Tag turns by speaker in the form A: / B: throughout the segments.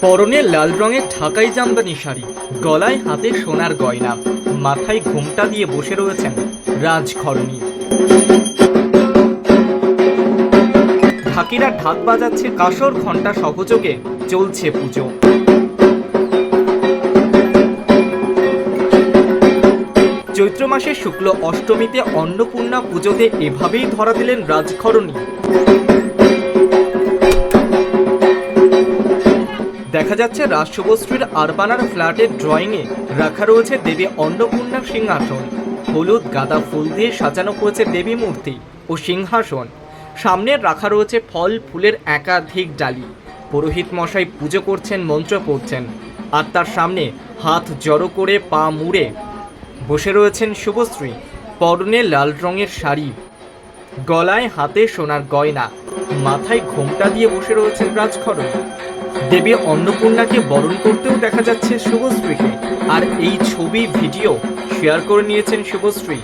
A: পরনে লাল রঙের ঢাকাই জামদানি শাড়ি, গলায় হাতে সোনার গয়না, মাথায় ঘোমটা দিয়ে বসে রয়েছেন রাজঘরণী। ঢাকিরা ঢাক বাজাচ্ছে, কাসর ঘণ্টা সহযোগে চলছে পুজো। চৈত্র মাসের শুক্ল অষ্টমীতে অন্নপূর্ণা পুজোতে এভাবেই ধরা দিলেন রাজঘরণী। দেখা যাচ্ছে রাজশুভশ্রীর আরবানার ফ্ল্যাটের ড্রয়িংয়ে রাখা রয়েছে দেবী অন্নপূর্ণার সিংহাসন। হলুদ গাঁদা ফুল দিয়ে সাজানো হয়েছে দেবী মূর্তি ও সিংহাসন। সামনে রাখা রয়েছে ফল ফুলের একাধিক ডালি। পুরোহিত মশাই পুজো করছেন, মন্ত্র পড়ছেন, আর তার সামনে হাত জড়ো করে পা মুড়ে বসে রয়েছেন শুভশ্রী। পরনে লাল রঙের শাড়ি, গলায় হাতে সোনার গয়না, মাথায় ঘোমটা দিয়ে বসে রয়েছেন রাজঘরণী। দেবী অন্নপূর্ণাকে বরণ করতেও দেখা যাচ্ছে শুভশ্রীকে। আর এই ছবি ভিডিও শেয়ার করে নিয়েছেন শুভশ্রী।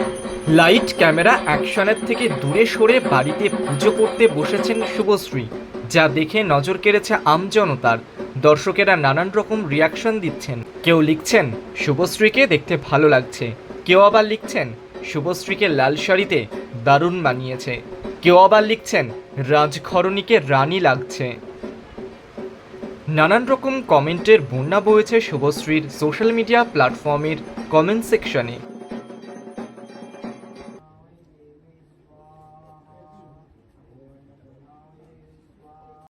A: লাইট ক্যামেরা অ্যাকশনের থেকে দূরে সরে বাড়িতে পুজো করতে বসেছেন শুভশ্রী, যা দেখে নজর কেড়েছে আমজনতার। দর্শকেরা নানান রকম রিয়াকশন দিচ্ছেন। কেউ লিখছেন শুভশ্রীকে দেখতে ভালো লাগছে, কেউ আবার লিখছেন শুভশ্রীকে লাল শাড়িতে দারুণ মানিয়েছে, কেউ আবার লিখছেন রাজঘরণীকে রানী লাগছে। নানান রকম কমেন্টের বন্যা বয়েছে শুভশ্রীর সোশ্যাল মিডিয়া প্ল্যাটফর্মের কমেন্ট সেকশনে।